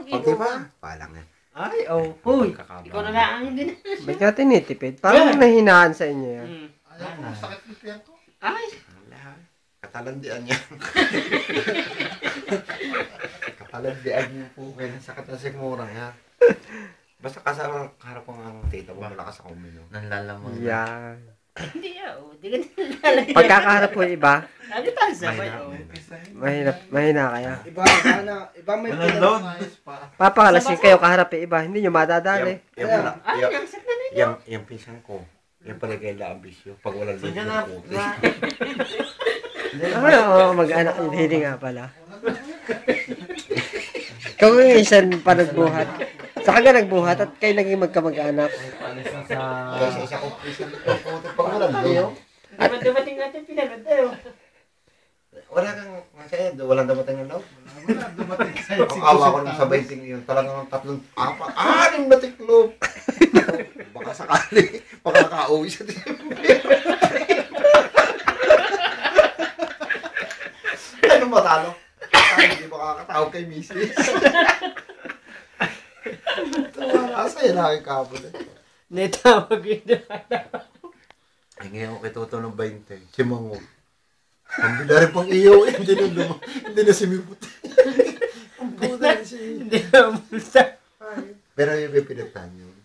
Pag ba? Palang yan. Ay, oh. Uy, ikaw na lang hindi na. Ba't ka tinitipid? Parang nahinaan sa inyo yan. Ayaw ko, sakit yung tiyan ko. Ay. Katalandian niya. Katalandian niyo po kayo. Sakit na sigmura niya. Basta kasama harap ko ang tita mo, malakas ako uminom. Nanlalamang. Yan. Hindi oh. Di ka nalala. Pagkakaharap ko yung iba, Ano tayo sabay oh. mahina kaya. Iba may Walang Papakalasing kayo kaharap yung iba, hindi nyo madadali. Ay, ang sakit na ninyo. Yung pinsan ko. Yung pala kayo laambisyo. Pag walang Sige loob na. ng puti. Oo, mag-anak yung hindi nga pala. Ikaw yung isang pa nagbuhat. Saka ka nagbuhat at kayo naging magkamag-anak. Kasi isa ko pinsan ko. Pag walang loob. Dumating natin pinagod tayo. Wala kang, kasi walang damatang ng loob. Wala, dumating sa'yo. Nakakawa ko nung sa 20 yun. Talagang tatlong, anim na tiklop. Baka sakali, makaka-uwi siya din. Ano matalo? Hindi makakatawag kay Mrs. Asa yun aking kapon eh. Netawag yun. Ay ngayon ko kay Toto ng 20. Si Mango. Ang bila rin pang iyo eh. Hindi na simiputi. Ang puta rin siya. Hindi na multa. Pero yung may pinagtan yun.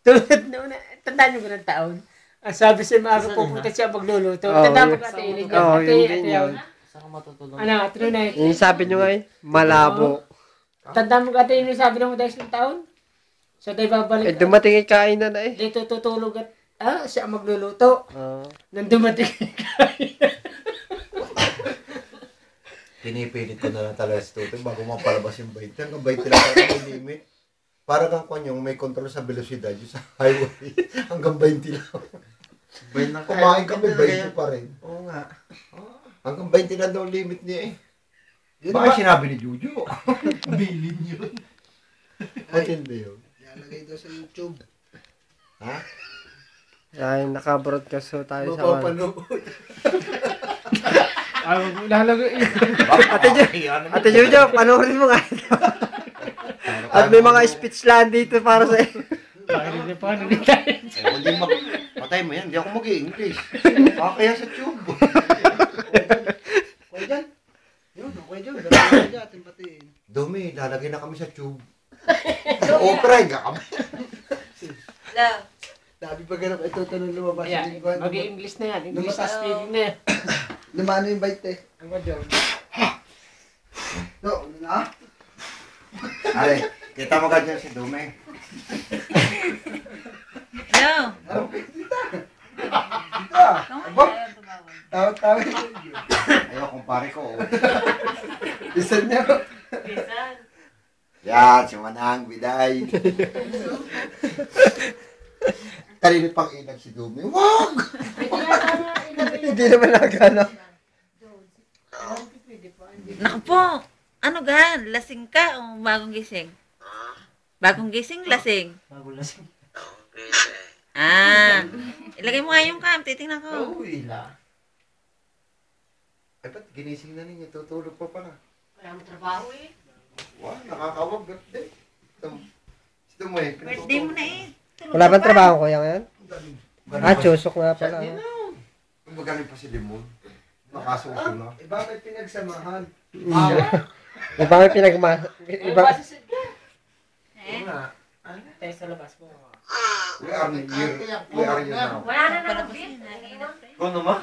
Tulad noon, tandaan nyo ba ng taon? Ang sabi sa mga pupunta siya magluluto. Tandaan mo ka ate Ilin niya. Oo, Ate, yun ate din yun. yun. Saan ka matutulog? Ano, trunay. Yung sabi nyo nga malabo. Tandaan mo ka ate Ilin sabi ng dahil ng taon? So, tayo babalik. Eh, dumating yung kainan na eh. Dito tutulog at siya ang magluluto. Nang dumating Pinipilit ko na lang talaga si Toto bago mapalabas yung 20. Hanggang 20 lang talaga yung limit. Para kang kanyang may control sa velocidad yung sa highway. Hanggang 20 lang. Kumain kami 20 pa rin. Oo nga. Hanggang 20 na daw limit niya eh. Yun Baka ba? sinabi ni Juju. Bilin yun. Ba't hindi yun? Ilalagay daw sa YouTube. Ha? Ay, naka-broadcast so tayo sa one. Mapapanood. lalagay. Ate Jojo, panoorin mo nga ito. At may mga speech lang dito para sa iyo. Pakinig na pakinig tayo. Hindi patay mo yan. Hindi ako mag-i-English. Kaya sa tube. Okay dyan. Yun, okay dyan. Dalawa dyan ating patiin. Dumi, lalagay na kami sa tube. Sa opera, nga kami. Sabi pa ganun, ito tanong lumabas. Ayan, mag-i-English na yan. English na speaking na yan. Lumano yung bite eh. Ang ba dyan? No, ano na? Ay, kita mo ganyan si Dumi. Hello. Tawag-tawag. Ayaw, kumpare ko. Isan niya. Yan, si Manang, biday. Kanina pang ilag si Dumi. Wag! Hindi naman nagana. Naku po. Ano ga? Lasing ka o bagong gising? Bagong gising, lasing. Bago lasing. Ilagay mo nga yung cam. Titingnan ko. Uy, la. Ay, ba't ginising na ninyo? Tutulog pa pala. Wala mo trabaho eh. Wow, nakakawag birthday. Si Dumi. Birthday mo na eh. Tulog Wala ka bang pa. trabaho ko yan? Chusok nga pala. Magaling pa si Limon. Nakasuso na. Iba may pinagsamahan. Iba may iba. Tayo sa labas mo. We are you now. Wala na naman. Kung naman.